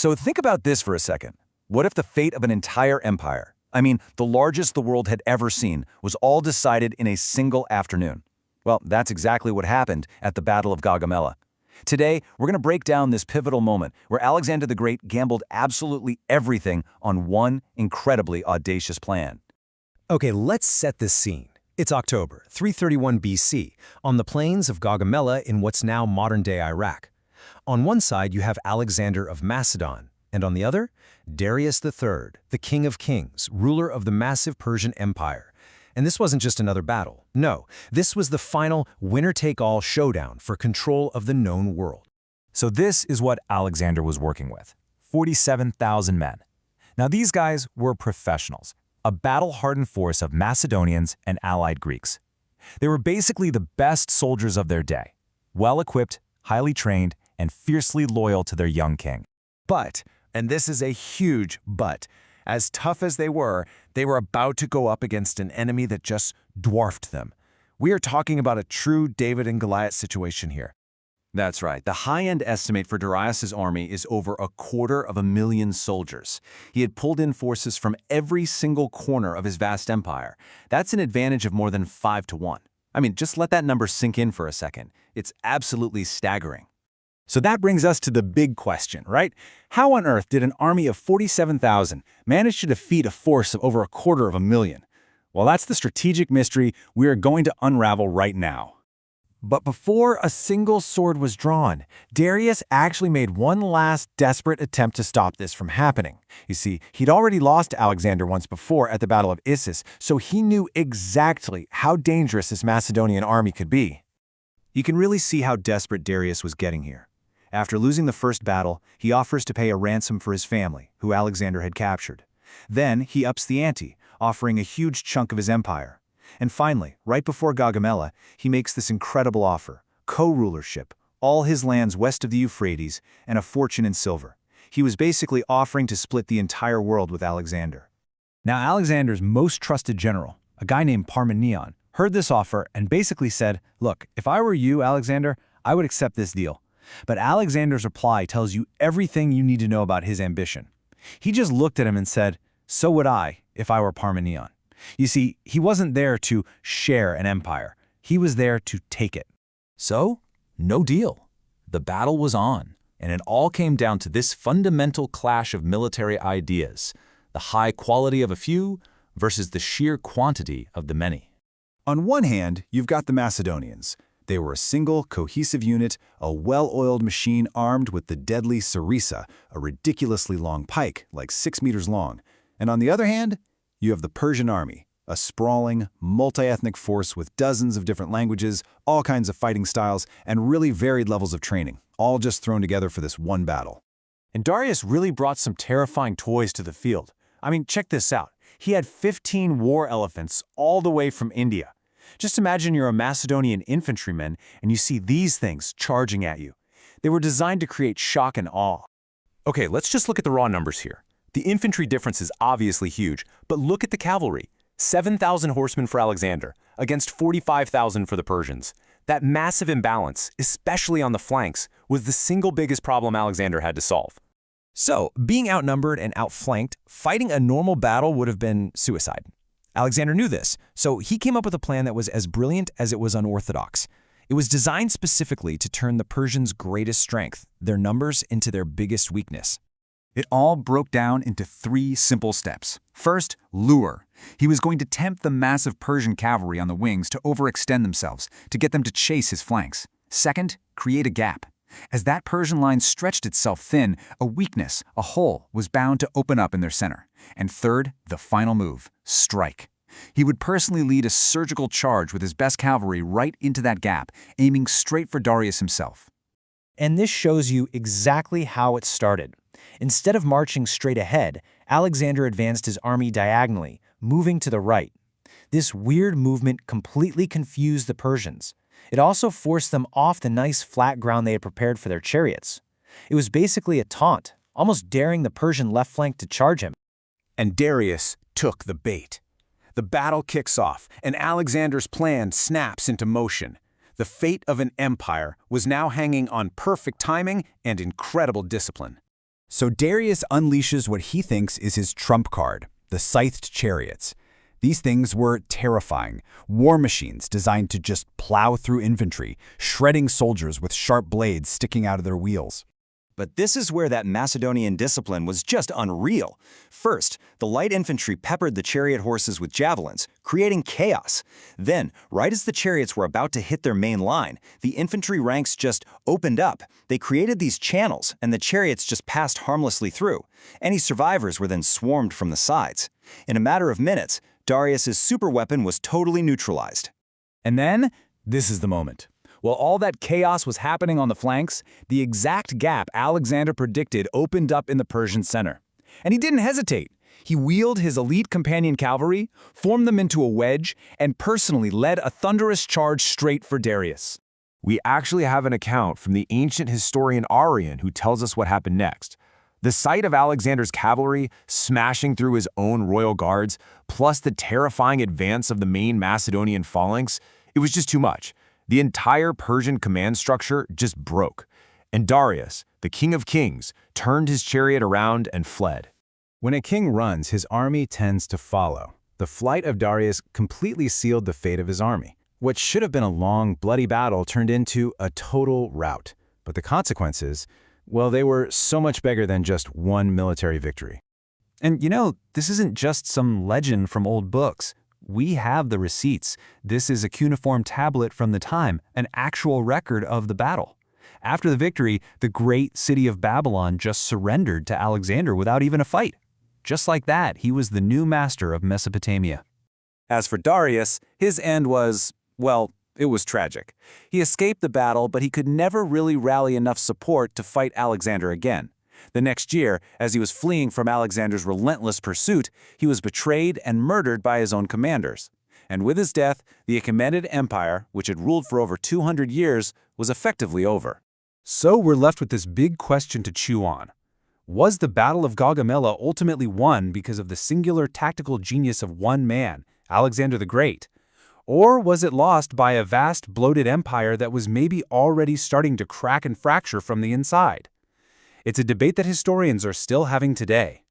So think about this for a second. What if the fate of an entire empire, I mean, the largest the world had ever seen, was all decided in a single afternoon? Well, that's exactly what happened at the Battle of Gaugamela. Today, we're going to break down this pivotal moment where Alexander the Great gambled absolutely everything on one incredibly audacious plan. Okay, let's set this scene. It's October, 331 BC, on the plains of Gaugamela in what's now modern-day Iraq. On one side, you have Alexander of Macedon, and on the other, Darius III, the King of Kings, ruler of the massive Persian Empire. And this wasn't just another battle. No, this was the final winner-take-all showdown for control of the known world. So this is what Alexander was working with: 47,000 men. Now these guys were professionals, a battle-hardened force of Macedonians and allied Greeks. They were basically the best soldiers of their day, well-equipped, highly trained, and fiercely loyal to their young king. But, and this is a huge but, as tough as they were about to go up against an enemy that just dwarfed them. We are talking about a true David and Goliath situation here. That's right. The high-end estimate for Darius's army is over 250,000 soldiers. He had pulled in forces from every single corner of his vast empire. That's an advantage of more than 5 to 1. I mean, just let that number sink in for a second. It's absolutely staggering. So that brings us to the big question, right? How on earth did an army of 47,000 manage to defeat a force of over 250,000? Well, that's the strategic mystery we are going to unravel right now. But before a single sword was drawn, Darius actually made one last desperate attempt to stop this from happening. You see, he'd already lost to Alexander once before at the Battle of Issus, so he knew exactly how dangerous this Macedonian army could be. You can really see how desperate Darius was getting here. After losing the first battle, he offers to pay a ransom for his family, who Alexander had captured. Then he ups the ante, offering a huge chunk of his empire. And finally, right before Gaugamela, he makes this incredible offer: co-rulership, all his lands west of the Euphrates, and a fortune in silver. He was basically offering to split the entire world with Alexander. Now Alexander's most trusted general, a guy named Parmenion, heard this offer and basically said, "Look, if I were you, Alexander, I would accept this deal." But Alexander's reply tells you everything you need to know about his ambition. He just looked at him and said, "So would I if I were Parmenion." You see, he wasn't there to share an empire. He was there to take it. So, no deal. The battle was on, and it all came down to this fundamental clash of military ideas: the high quality of a few versus the sheer quantity of the many. On one hand, you've got the Macedonians. They were a single, cohesive unit, a well-oiled machine armed with the deadly sarissa, a ridiculously long pike, like 6 meters long. And on the other hand, you have the Persian army, a sprawling, multi-ethnic force with dozens of different languages, all kinds of fighting styles, and really varied levels of training, all just thrown together for this one battle. And Darius really brought some terrifying toys to the field. I mean, check this out. He had 15 war elephants all the way from India. Just imagine you're a Macedonian infantryman and you see these things charging at you. They were designed to create shock and awe. Okay, let's just look at the raw numbers here. The infantry difference is obviously huge, but look at the cavalry. 7,000 horsemen for Alexander, against 45,000 for the Persians. That massive imbalance, especially on the flanks, was the single biggest problem Alexander had to solve. So, being outnumbered and outflanked, fighting a normal battle would have been suicide. Alexander knew this, so he came up with a plan that was as brilliant as it was unorthodox. It was designed specifically to turn the Persians' greatest strength, their numbers, into their biggest weakness. It all broke down into 3 simple steps. First, lure. He was going to tempt the massive Persian cavalry on the wings to overextend themselves, to get them to chase his flanks. Second, create a gap. As that Persian line stretched itself thin, a weakness, a hole, was bound to open up in their center. And third, the final move: strike. He would personally lead a surgical charge with his best cavalry right into that gap, aiming straight for Darius himself. And this shows you exactly how it started. Instead of marching straight ahead, Alexander advanced his army diagonally, moving to the right. This weird movement completely confused the Persians. It also forced them off the nice flat ground they had prepared for their chariots. It was basically a taunt, almost daring the Persian left flank to charge him. And Darius took the bait. The battle kicks off, and Alexander's plan snaps into motion. The fate of an empire was now hanging on perfect timing and incredible discipline. So Darius unleashes what he thinks is his trump card, the scythed chariots. These things were terrifying, war machines designed to just plow through infantry, shredding soldiers with sharp blades sticking out of their wheels. But this is where that Macedonian discipline was just unreal. First, the light infantry peppered the chariot horses with javelins, creating chaos. Then, right as the chariots were about to hit their main line, the infantry ranks just opened up. They created these channels, and the chariots just passed harmlessly through. Any survivors were then swarmed from the sides. In a matter of minutes, Darius's superweapon was totally neutralized. And then, this is the moment. While all that chaos was happening on the flanks, the exact gap Alexander predicted opened up in the Persian center. And he didn't hesitate. He wheeled his elite Companion Cavalry, formed them into a wedge, and personally led a thunderous charge straight for Darius. We actually have an account from the ancient historian Arrian who tells us what happened next. The sight of Alexander's cavalry smashing through his own royal guards, plus the terrifying advance of the main Macedonian phalanx, it was just too much. The entire Persian command structure just broke, and Darius, the king of kings, turned his chariot around and fled. When a king runs, his army tends to follow. The flight of Darius completely sealed the fate of his army. What should have been a long, bloody battle turned into a total rout. But the consequences, well, they were so much bigger than just one military victory. And this isn't just some legend from old books. We have the receipts. This is a cuneiform tablet from the time, an actual record of the battle. After the victory, the great city of Babylon just surrendered to Alexander without even a fight. Just like that, he was the new master of Mesopotamia. As for Darius, his end was, well, it was tragic. He escaped the battle, but he could never really rally enough support to fight Alexander again. The next year, as he was fleeing from Alexander's relentless pursuit, he was betrayed and murdered by his own commanders. And with his death, the Achaemenid Empire, which had ruled for over 200 years, was effectively over. So we're left with this big question to chew on. Was the Battle of Gaugamela ultimately won because of the singular tactical genius of one man, Alexander the Great? Or was it lost by a vast, bloated empire that was maybe already starting to crack and fracture from the inside? It's a debate that historians are still having today.